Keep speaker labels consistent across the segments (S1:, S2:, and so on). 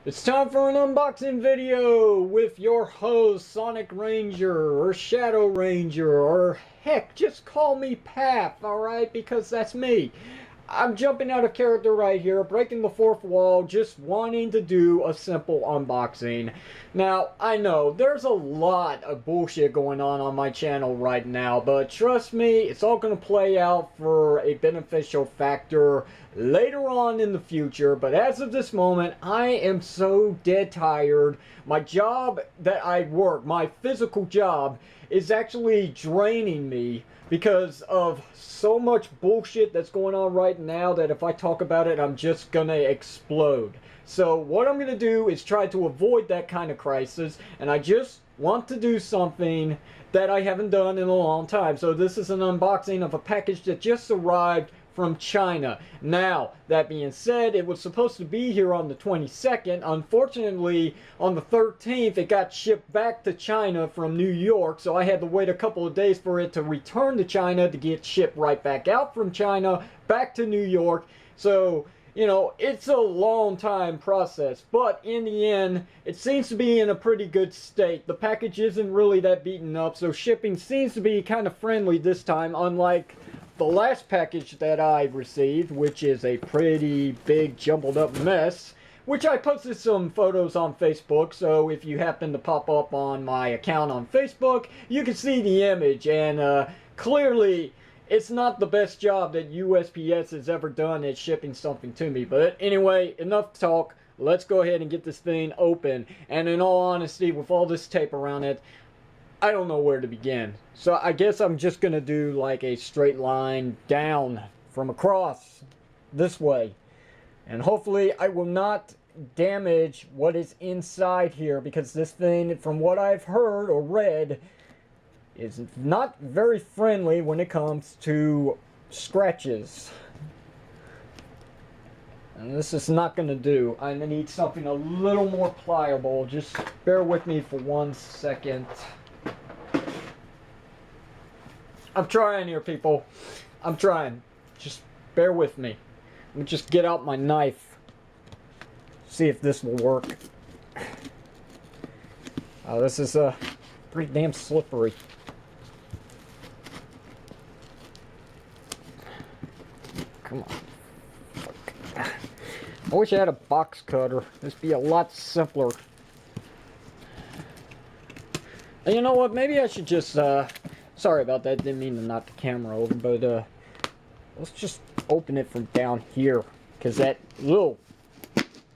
S1: It's time for an unboxing video with your host, Sonic Ranger, or Shadow Ranger, or heck, just call me Pap, alright? Because that's me. I'm jumping out of character right here, breaking the fourth wall, just wanting to do a simple unboxing. Now, I know, there's a lot of bullshit going on my channel right now, but trust me, it's all going to play out for a beneficial factor later on in the future. But as of this moment, I am so dead tired. My job that I work, my physical job, is actually draining me because of so much bullshit that's going on right now that if I talk about it, I'm just gonna explode. So what I'm gonna do is try to avoid that kind of crisis, and I just want to do something that I haven't done in a long time. So this is an unboxing of a package that just arrived from China. Now, that being said, it was supposed to be here on the 22nd. Unfortunately, on the 13th, it got shipped back to China from New York, so I had to wait a couple of days for it to return to China to get shipped right back out from China back to New York. So, you know, it's a long time process, but in the end, it seems to be in a pretty good state. The package isn't really that beaten up, so shipping seems to be kind of friendly this time, unlike the last package that I received, which is a pretty big jumbled up mess, which I posted some photos on Facebook, so if you happen to pop up on my account on Facebook, you can see the image, and clearly it's not the best job that USPS has ever done at shipping something to me. But anyway, enough talk. Let's go ahead and get this thing open. And in all honesty, with all this tape around it, I don't know where to begin. So I guess I'm just going to do like a straight line down from across this way. And hopefully I will not damage what is inside here, because this thing, from what I've heard or read, is not very friendly when it comes to scratches. And this is not going to do. I need something a little more pliable. Just bear with me for 1 second. I'm trying here, people. I'm trying. Just bear with me. Let me just get out my knife. See if this will work. Oh, this is pretty damn slippery. Come on. Fuck. I wish I had a box cutter. This would be a lot simpler. And you know what? Maybe I should just sorry about that, didn't mean to knock the camera over, but let's just open it from down here, because that little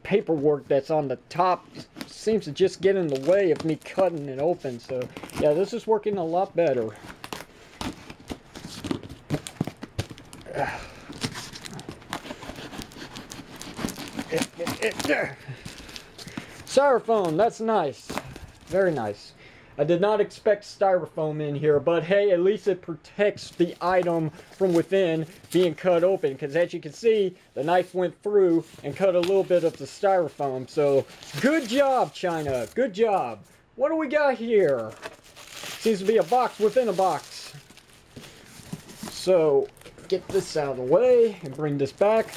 S1: paperwork that's on the top seems to just get in the way of me cutting it open. So yeah, this is working a lot better. Styrofoam, that's nice. Very nice. I did not expect styrofoam in here, but hey, at least it protects the item from within being cut open, because as you can see, the knife went through and cut a little bit of the styrofoam. So good job, China, good job. What do we got here? Seems to be a box within a box. So get this out of the way and bring this back.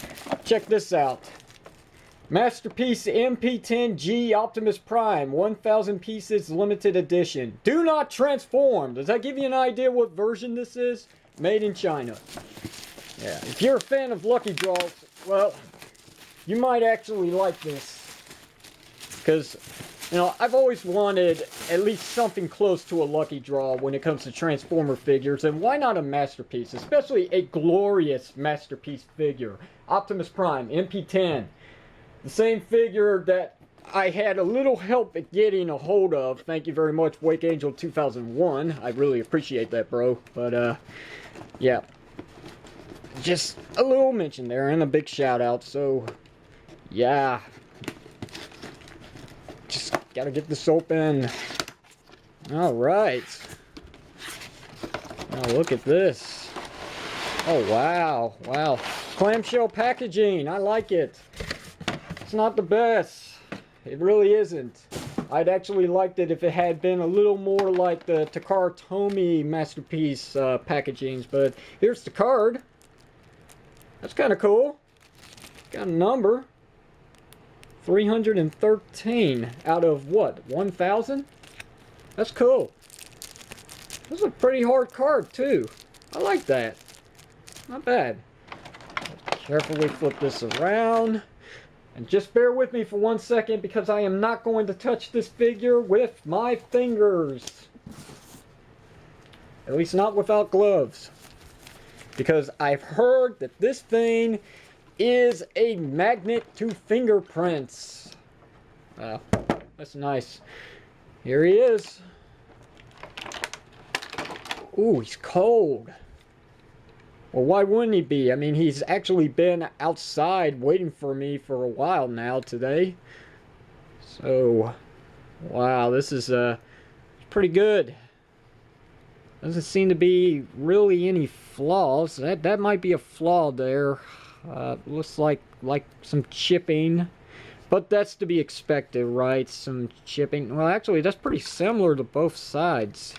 S1: Check this out. Masterpiece MP10G Optimus Prime, 1,000 pieces, limited edition. Do not transform. Does that give you an idea what version this is? Made in China. Yeah, if you're a fan of Lucky Draws, well, you might actually like this. Because, you know, I've always wanted at least something close to a Lucky Draw when it comes to Transformer figures. And why not a Masterpiece? Especially a glorious Masterpiece figure. Optimus Prime, MP10. The same figure that I had a little help at getting a hold of. Thank you very much, Wake Angel 2001. I really appreciate that, bro. But, yeah. Just a little mention there and a big shout out. So, yeah. Just gotta get this open. Alright. Now look at this. Oh, wow. Wow. Clamshell packaging. I like it. It's not the best. It really isn't. I'd actually liked it if it had been a little more like the Takara Tomy Masterpiece packagings. But here's the card. That's kind of cool. Got a number. 313 out of what, 1,000? That's cool. This is a pretty hard card too. I like that. Not bad. Carefully flip this around. And just bear with me for 1 second because I am not going to touch this figure with my fingers. At least not without gloves. Because I've heard that this thing is a magnet to fingerprints. That's nice. Here he is. Ooh, he's cold. Well, why wouldn't he be? I mean, he's actually been outside waiting for me for a while now today. So, wow, this is pretty good. Doesn't seem to be really any flaws. That might be a flaw there. Looks like some chipping. But that's to be expected, right? Some chipping. Well, actually, that's pretty similar to both sides.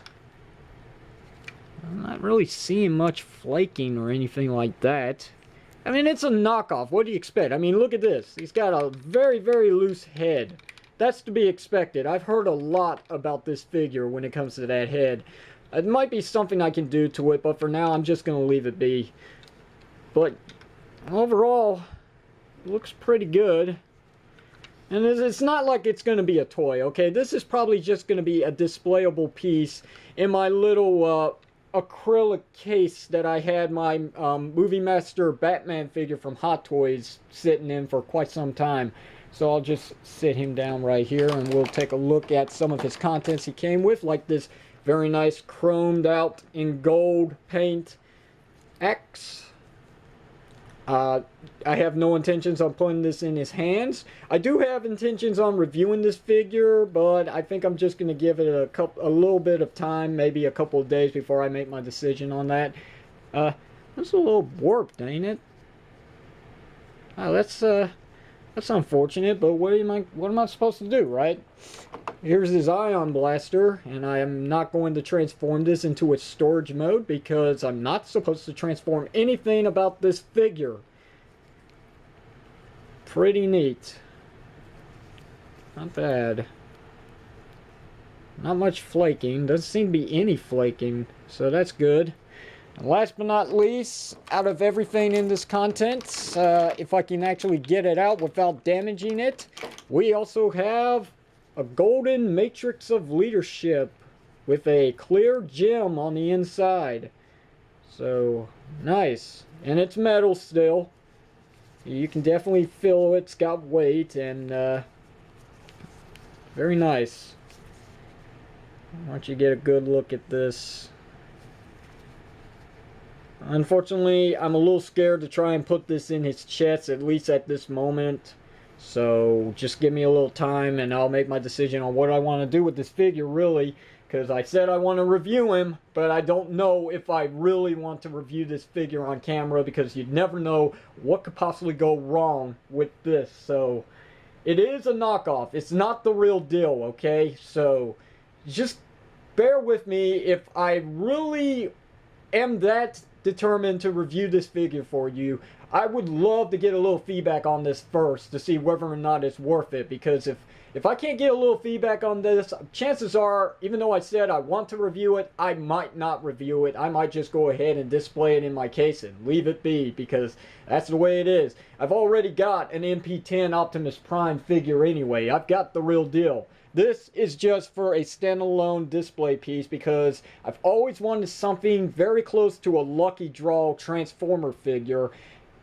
S1: I'm not really seeing much flaking or anything like that. I mean, it's a knockoff. What do you expect? I mean, look at this. He's got a very, very loose head. That's to be expected. I've heard a lot about this figure when it comes to that head. It might be something I can do to it, but for now, I'm just going to leave it be. But overall, it looks pretty good. And it's not like it's going to be a toy, okay? This is probably just going to be a displayable piece in my little acrylic case that I had my Movie Master Batman figure from Hot Toys sitting in for quite some time. So I'll just sit him down right here and we'll take a look at some of his contents he came with, like this very nice chromed out in gold paint X. I have no intentions on putting this in his hands. I do have intentions on reviewing this figure, but I think I'm just going to give it a little bit of time, maybe a couple of days before I make my decision on that. That's a little warped, ain't it? That's unfortunate, but what am I supposed to do, right? Here's his ion blaster, and I am not going to transform this into its storage mode because I'm not supposed to transform anything about this figure. Pretty neat. Not bad. Not much flaking. Doesn't seem to be any flaking, so that's good. And last but not least, out of everything in this contents, if I can actually get it out without damaging it, we also have a golden matrix of leadership with a clear gem on the inside. So, nice. And it's metal still. You can definitely feel it's got weight and very nice. Why don't you get a good look at this? Unfortunately, I'm a little scared to try and put this in his chest, at least at this moment. So, just give me a little time and I'll make my decision on what I want to do with this figure, really. Because I said I want to review him, but I don't know if I really want to review this figure on camera because you'd never know what could possibly go wrong with this. So, it is a knockoff. It's not the real deal, okay? So, just bear with me if I really am that determined to review this figure for you. I would love to get a little feedback on this first to see whether or not it's worth it, because if I can't get a little feedback on this, chances are, even though I said I want to review it, I might not review it. I might just go ahead and display it in my case and leave it be, because that's the way it is. I've already got an MP10 Optimus Prime figure anyway. I've got the real deal. This is just for a standalone display piece because I've always wanted something very close to a Lucky Draw Transformer figure.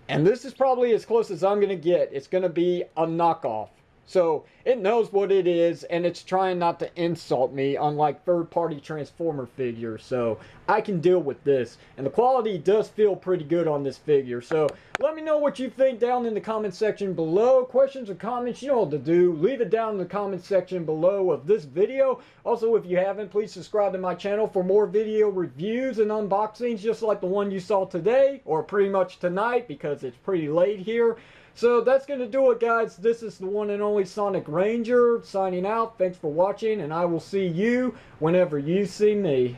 S1: And this is probably as close as I'm going to get. It's going to be a knockoff. So, it knows what it is, and it's trying not to insult me, unlike third-party Transformer figures. So, I can deal with this. And the quality does feel pretty good on this figure. So, let me know what you think down in the comment section below. Questions or comments, you know what to do. Leave it down in the comment section below of this video. Also, if you haven't, please subscribe to my channel for more video reviews and unboxings, just like the one you saw today, or pretty much tonight, because it's pretty late here. So that's going to do it, guys. This is the one and only Sonic Ranger signing out. Thanks for watching, and I will see you whenever you see me.